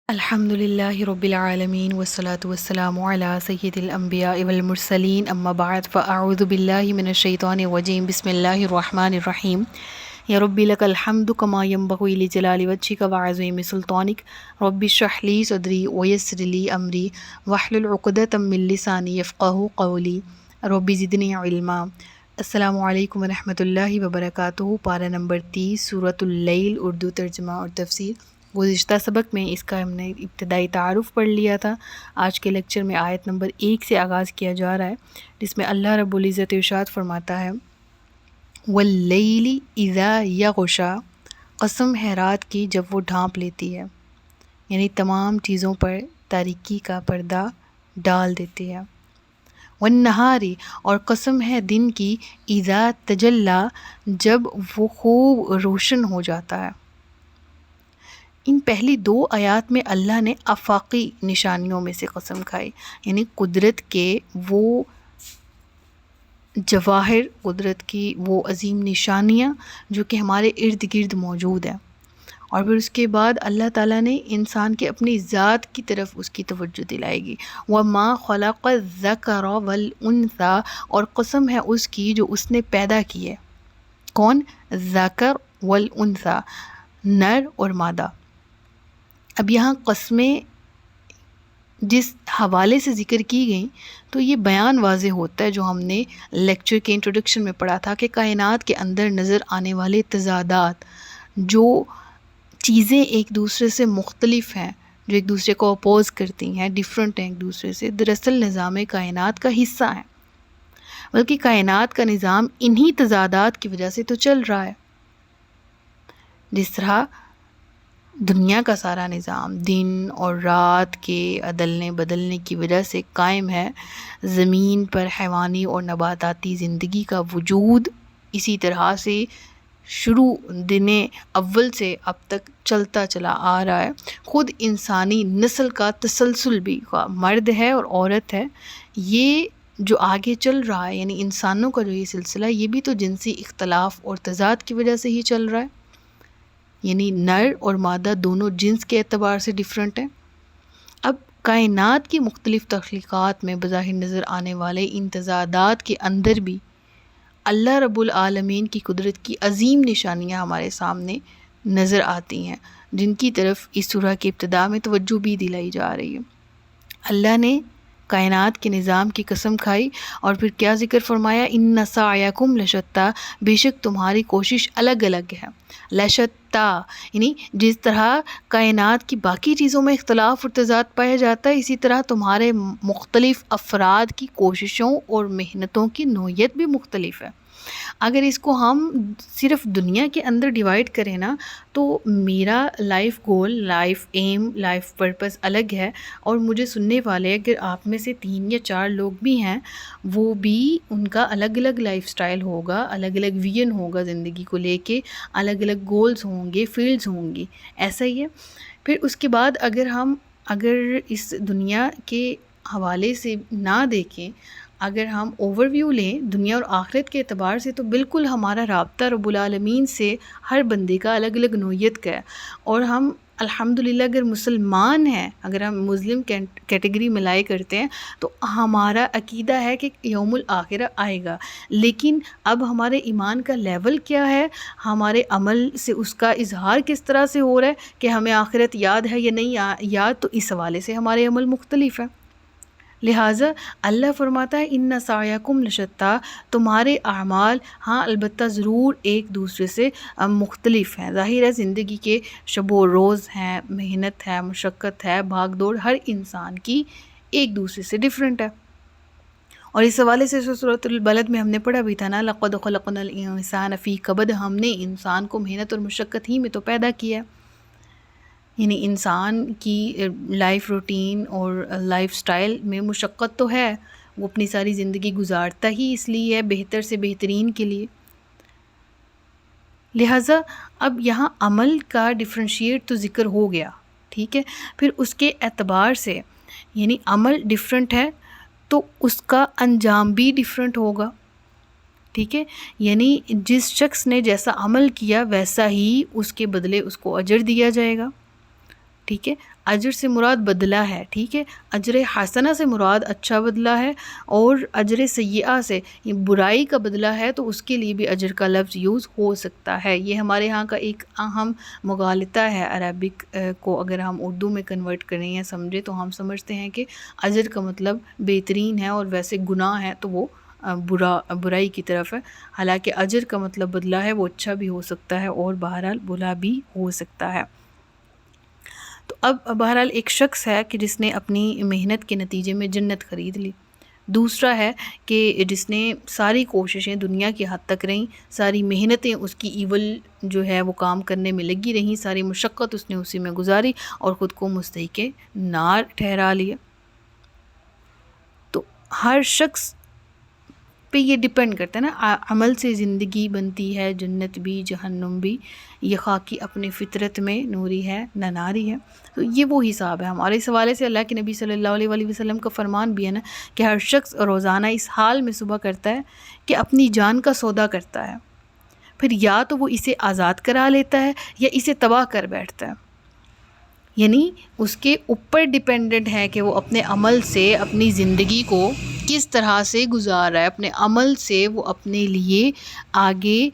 الحمد للہ رب العالمین والصلاة والسلام علی سید الانبیاء والمرسلین اما بعد فاعوذ باللہ من الشیطان الرجیم بسم اللہ الرحمن الرحیم یا رب لک الحمد کما ینبغی لجلال وجہک وعظیم سلطانک رب اشرح لی صدری ویسر لی امری واحلل عقدۃ من لسانی یفقہوا قولی رب زدنی علما۔ السلام علیکم ورحمۃ اللہ وبرکاتہ۔ پارہ نمبر 30 سورۃ اللیل، اردو ترجمہ اور تفسیر۔ گزشتہ سبق میں اس کا ہم نے ابتدائی تعارف پڑھ لیا تھا۔ آج کے لیکچر میں آیت نمبر 1 سے آغاز کیا جا رہا ہے، جس میں اللہ رب العزت ارشاد فرماتا ہے وَاللَّيْلِ إِذَا يَغْشَى، قسم ہے رات کی جب وہ ڈھانپ لیتی ہے، یعنی تمام چیزوں پر تاریکی کا پردہ ڈال دیتی ہے۔ وَالنَّهَارِ، اور قسم ہے دن کی، إِذَا تَجَلَّى، جب وہ خوب روشن ہو جاتا ہے۔ ان پہلی 2 آیات میں اللہ نے آفاقی نشانیوں میں سے قسم کھائی، یعنی قدرت کے وہ جواہر، قدرت کی وہ عظیم نشانیاں جو کہ ہمارے ارد گرد موجود ہیں، اور پھر اس کے بعد اللہ تعالیٰ نے انسان کے اپنی ذات کی طرف اس کی توجہ دلائے گی۔ وَمَا خَلَقَ الذَّكَرَ وَالْأُنثَى، اور قسم ہے اس کی جو اس نے پیدا کی ہے۔ کون؟ ذکر والانثیٰ، نر اور مادہ۔ اب یہاں قسمیں جس حوالے سے ذکر کی گئیں تو یہ بیان واضح ہوتا ہے، جو ہم نے لیکچر کے انٹروڈکشن میں پڑھا تھا، کہ کائنات کے اندر نظر آنے والے تضادات، جو چیزیں ایک دوسرے سے مختلف ہیں، جو ایک دوسرے کو اپوز کرتی ہیں، ڈیفرنٹ ہیں ایک دوسرے سے، دراصل نظام کائنات کا حصہ ہیں، بلکہ کائنات کا نظام انہی تضادات کی وجہ سے تو چل رہا ہے۔ جس طرح دنیا کا سارا نظام دن اور رات کے عدلنے بدلنے کی وجہ سے قائم ہے، زمین پر حیوانی اور نباتاتی زندگی کا وجود اسی طرح سے شروع دن اول سے اب تک چلتا چلا آ رہا ہے۔ خود انسانی نسل کا تسلسل بھی، مرد ہے اور عورت ہے، یہ جو آگے چل رہا ہے، یعنی انسانوں کا جو یہ سلسلہ ہے، یہ بھی تو جنسی اختلاف اور تضاد کی وجہ سے ہی چل رہا ہے، یعنی نر اور مادہ دونوں جنس کے اعتبار سے ڈیفرنٹ ہیں۔ اب کائنات کی مختلف تخلیقات میں بظاہر نظر آنے والے ان تضادات کے اندر بھی اللہ رب العالمین کی قدرت کی عظیم نشانیاں ہمارے سامنے نظر آتی ہیں، جن کی طرف اس سورہ کی ابتدا میں توجہ بھی دلائی جا رہی ہے۔ اللہ نے کائنات کے نظام کی قسم کھائی اور پھر کیا ذکر فرمایا؟ ان سعیکم لشتی، بے شک تمہاری کوشش الگ الگ ہے۔ لشتی یعنی جس طرح کائنات کی باقی چیزوں میں اختلاف اور تضاد پایا جاتا ہے، اسی طرح تمہارے مختلف افراد کی کوششوں اور محنتوں کی نوعیت بھی مختلف ہے۔ اگر اس کو ہم صرف دنیا کے اندر ڈیوائڈ کریں نا، تو میرا life goal, life aim, life purpose الگ ہے، اور مجھے سننے والے اگر آپ میں سے 3 یا 4 لوگ بھی ہیں، وہ بھی ان کا الگ الگ لائف سٹائل ہوگا، الگ الگ ویژن ہوگا زندگی کو لے کے، الگ الگ گولز ہوں گے، فیلڈز ہوں گی، ایسا ہی ہے۔ پھر اس کے بعد اگر اس دنیا کے حوالے سے نہ دیکھیں، اگر ہم اوور ویو لیں دنیا اور آخرت کے اعتبار سے، تو بالکل ہمارا رابطہ رب العالمین سے ہر بندے کا الگ الگ نوعیت کا ہے، اور ہم الحمدللہ اگر مسلمان ہیں، اگر ہم مسلم کیٹیگری میں لائے کرتے ہیں، تو ہمارا عقیدہ ہے کہ یوم الآخرہ آئے گا، لیکن اب ہمارے ایمان کا لیول کیا ہے، ہمارے عمل سے اس کا اظہار کس طرح سے ہو رہا ہے کہ ہمیں آخرت یاد ہے یا نہیں یاد، تو اس حوالے سے ہمارے عمل مختلف ہیں۔ لہٰذا اللہ فرماتا ہے ان سعیکم لشتی، تمہارے اعمال ہاں البتہ ضرور ایک دوسرے سے مختلف ہیں۔ ظاہر ہے زندگی کے شب و روز ہیں، محنت ہے، مشقت ہے، بھاگ دوڑ ہر انسان کی ایک دوسرے سے ڈیفرنٹ ہے، اور اس حوالے سے سورۃ البلد میں ہم نے پڑھا بھی تھا نا، لقد خلقنا الانسان فی کبد، ہم نے انسان کو محنت اور مشقت ہی میں تو پیدا کیا ہے۔ یعنی انسان کی لائف روٹین اور لائف سٹائل میں مشقت تو ہے، وہ اپنی ساری زندگی گزارتا ہی اس لیے ہے، بہتر سے بہترین کے لیے۔ لہٰذا اب یہاں عمل کا ڈفرینشیٹ تو ذکر ہو گیا، ٹھیک ہے، پھر اس کے اعتبار سے یعنی عمل ڈفرینٹ ہے تو اس کا انجام بھی ڈفرینٹ ہوگا، ٹھیک ہے، یعنی جس شخص نے جیسا عمل کیا ویسا ہی اس کے بدلے اس کو اجر دیا جائے گا۔ ٹھیک ہے، اجر سے مراد بدلہ ہے، ٹھیک ہے، اجر حسنہ سے مراد اچھا بدلہ ہے، اور اجر سیئہ سے یہ برائی کا بدلہ ہے، تو اس کے لیے بھی اجر کا لفظ یوز ہو سکتا ہے۔ یہ ہمارے ہاں کا ایک اہم مغالطہ ہے، عربک کو اگر ہم اردو میں کنورٹ کریں یا سمجھیں تو ہم سمجھتے ہیں کہ اجر کا مطلب بہترین ہے، اور ویسے گناہ ہے تو وہ برائی کی طرف ہے، حالانکہ اجر کا مطلب بدلہ ہے، وہ اچھا بھی ہو سکتا ہے اور بہرحال بھلا بھی ہو سکتا ہے۔ تو اب بہرحال ایک شخص ہے کہ جس نے اپنی محنت کے نتیجے میں جنت خرید لی، دوسرا ہے کہ جس نے ساری کوششیں دنیا کی حد تک رہیں، ساری محنتیں اس کی ایول جو ہے وہ کام کرنے میں لگی رہیں، ساری مشقت اس نے اسی میں گزاری اور خود کو مستحق نار ٹھہرا لیا۔ تو ہر شخص پہ یہ ڈیپینڈ کرتا ہے نا، عمل سے زندگی بنتی ہے، جنت بھی جہنم بھی، یہ خاکی اپنے فطرت میں نوری ہے نہ ناری ہے۔ تو یہ وہ حساب ہے ہمارے اس حوالے سے۔ اللہ کے نبی صلی اللہ علیہ وآلہ وسلم کا فرمان بھی ہے نا کہ ہر شخص روزانہ اس حال میں صبح کرتا ہے کہ اپنی جان کا سودا کرتا ہے، پھر یا تو وہ اسے آزاد کرا لیتا ہے یا اسے تباہ کر بیٹھتا ہے، یعنی اس کے اوپر ڈیپینڈنٹ ہے کہ وہ اپنے عمل سے اپنی زندگی کو کس طرح سے گزار رہا ہے، اپنے عمل سے وہ اپنے لیے آگے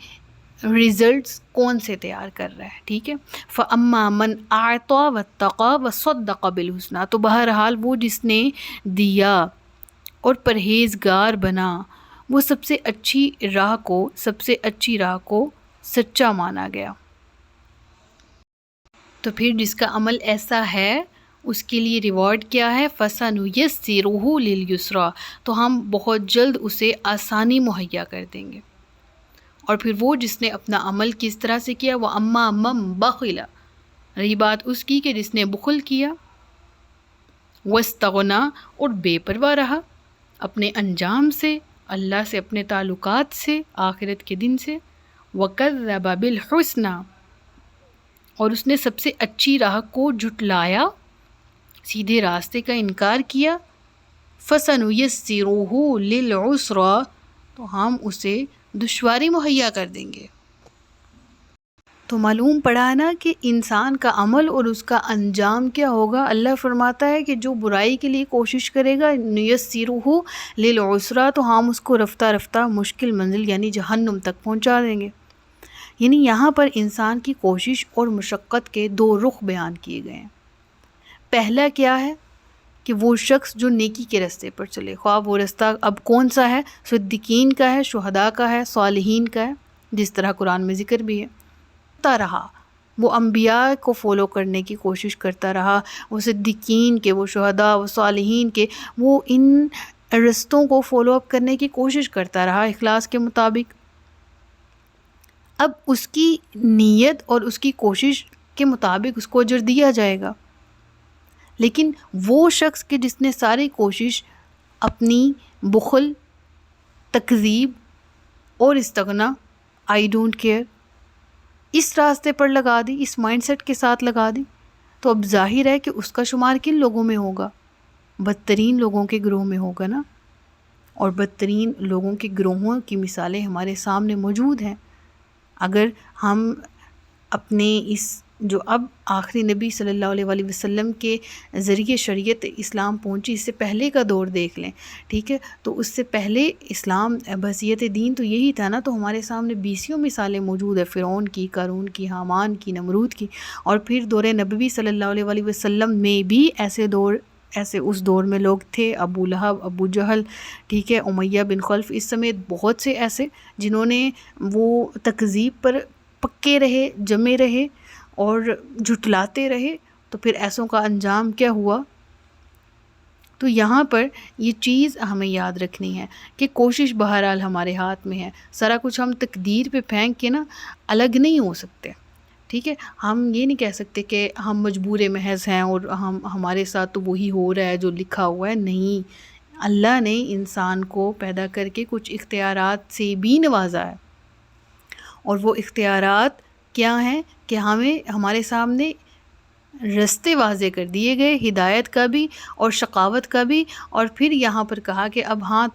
ریزلٹس کون سے تیار کر رہا ہے، ٹھیک ہے۔ فَأَمَّا مَنْ أَعْطَى وَاتَّقَى وَصَدَّقَ بِالْحُسْنَى، تو بہرحال وہ جس نے دیا اور پرہیزگار بنا، وہ سب سے اچھی راہ کو سچا مانا گیا۔ تو پھر جس کا عمل ایسا ہے اس کے لیے ریوارڈ کیا ہے؟ فَسَنُيَسِّرُهُ لِلْيُسْرَى، تو ہم بہت جلد اسے آسانی مہیا کر دیں گے۔ اور پھر وہ جس نے اپنا عمل کس طرح سے کیا، وَأَمَّا مَن بَخِلَ، رہی بات اس کی کہ جس نے بخل کیا، وَاسْتَغْنَىٰ، اور بے پرواہ رہا اپنے انجام سے، اللہ سے، اپنے تعلقات سے، آخرت کے دن سے، وَكَذَّبَ بِالْحُسْنَىٰ، اور اس نے سب سے اچھی راہ کو جھٹلایا، سیدھے راستے کا انکار کیا، فَسَنُيَسِّرُهُ لِلْعُسْرَىٰ، تو ہم اسے دشواری مہیا کر دیں گے۔ تو معلوم پڑا نا کہ انسان کا عمل اور اس کا انجام کیا ہوگا۔ اللہ فرماتا ہے کہ جو برائی کے لیے کوشش کرے گا، نُيَسِّرُهُ لِلْعُسْرَىٰ، تو ہم اس کو رفتہ رفتہ مشکل منزل یعنی جہنم تک پہنچا دیں گے۔ یعنی یہاں پر انسان کی کوشش اور مشقت کے دو رخ بیان کیے گئے ہیں۔ پہلا کیا ہے کہ وہ شخص جو نیکی کے راستے پر چلے، خواہ وہ رستہ اب کون سا ہے، صدیقین کا ہے، شہداء کا ہے، صالحین کا ہے، جس طرح قرآن میں ذکر بھی ہے، رہا وہ انبیاء کو فالو کرنے کی کوشش کرتا رہا، وہ صدیقین کے، وہ شہداء، وہ صالحین کے، وہ ان رستوں کو فالو اپ کرنے کی کوشش کرتا رہا اخلاص کے مطابق۔ اب اس کی نیت اور اس کی کوشش کے مطابق اس کو اجر دیا جائے گا، لیکن وہ شخص کہ جس نے ساری کوشش اپنی بخل، تکذیب اور استغنا، آئی ڈونٹ کیئر، اس راستے پر لگا دی، اس مائنڈ سیٹ کے ساتھ لگا دی، تو اب ظاہر ہے کہ اس کا شمار کن لوگوں میں ہوگا؟ بدترین لوگوں کے گروہ میں ہوگا نا۔ اور بدترین لوگوں کے گروہوں کی مثالیں ہمارے سامنے موجود ہیں۔ اگر ہم اپنے اس جو اب آخری نبی صلی اللہ علیہ وآلہ وسلم کے ذریعے شریعت اسلام پہنچی، اس سے پہلے کا دور دیکھ لیں، ٹھیک ہے، تو اس سے پہلے اسلام بحیثیت دین تو یہی تھا نا، تو ہمارے سامنے بیسیوں مثالیں موجود ہیں، فرعون کی، قارون کی، حامان کی، نمرود کی۔ اور پھر دور نبوی صلی اللہ علیہ وآلہ وسلم میں بھی ایسے اس دور میں لوگ تھے، ابو لہب، ابو جہل، ٹھیک ہے، امیہ بن خلف، اس سمیت بہت سے ایسے جنہوں نے وہ تکذیب پر پکے رہے، جمے رہے اور جھٹلاتے رہے، تو پھر ایسوں کا انجام کیا ہوا۔ تو یہاں پر یہ چیز ہمیں یاد رکھنی ہے کہ کوشش بہرحال ہمارے ہاتھ میں ہے، سارا کچھ ہم تقدیر پہ پھینک کے نا الگ نہیں ہو سکتے، ٹھیک ہے۔ ہم یہ نہیں کہہ سکتے کہ ہم مجبور محض ہیں اور ہمارے ساتھ تو وہی ہو رہا ہے جو لکھا ہوا ہے، نہیں، اللہ نے انسان کو پیدا کر کے کچھ اختیارات سے بھی نوازا ہے، اور وہ اختیارات کیا ہیں کہ ہمارے سامنے رستے واضح کر دیے گئے، ہدایت کا بھی اور شقاوت کا بھی، اور پھر یہاں پر کہا کہ اب ہاں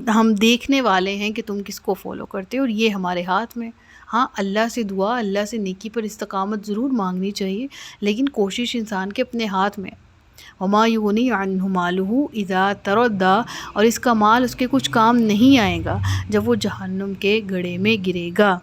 ہم دیکھنے والے ہیں کہ تم کس کو فالو کرتے ہو، اور یہ ہمارے ہاتھ میں۔ ہاں اللہ سے دعا، اللہ سے نیکی پر استقامت ضرور مانگنی چاہیے، لیکن کوشش انسان کے اپنے ہاتھ میں۔ وما یغنی عنہ مالہ اذا تردی، اور اس کا مال اس کے کچھ کام نہیں آئے گا جب وہ جہنم کے گڑھے میں گرے گا۔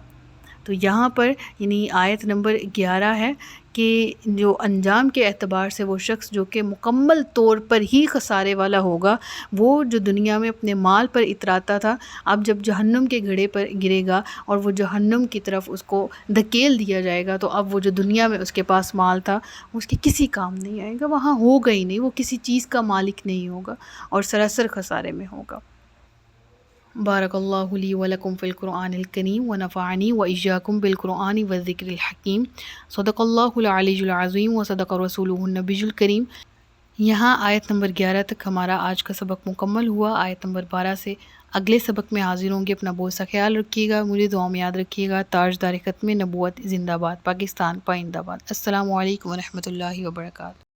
تو یہاں پر یعنی آیت نمبر 11 ہے کہ جو انجام کے اعتبار سے وہ شخص جو کہ مکمل طور پر ہی خسارے والا ہوگا، وہ جو دنیا میں اپنے مال پر اتراتا تھا، اب جب جہنم کے گڑھے پر گرے گا اور وہ جہنم کی طرف اس کو دھکیل دیا جائے گا، تو اب وہ جو دنیا میں اس کے پاس مال تھا وہ اس کے کسی کام نہیں آئے گا، وہاں ہوگا ہی نہیں، وہ کسی چیز کا مالک نہیں ہوگا اور سراسر خسارے میں ہوگا۔ بارک اللہ لی ولکم فی القرآن الکریم ونفعنی وإیاکم بالقرآن والذکر الحکیم۔ صدق اللہ العلی العظیم وصدق رسولہ النبی الکریم۔ یہاں آیت نمبر 11 تک ہمارا آج کا سبق مکمل ہوا۔ آیت نمبر 12 سے اگلے سبق میں حاضر ہوں گے۔ اپنا بہت سا خیال رکھیے گا، مجھے دعا میں یاد رکھیے گا۔ تاجدار ختم نبوت زندہ باد، پاکستان پائندہ باد۔ السلام علیکم ورحمۃ اللہ وبرکاتہ۔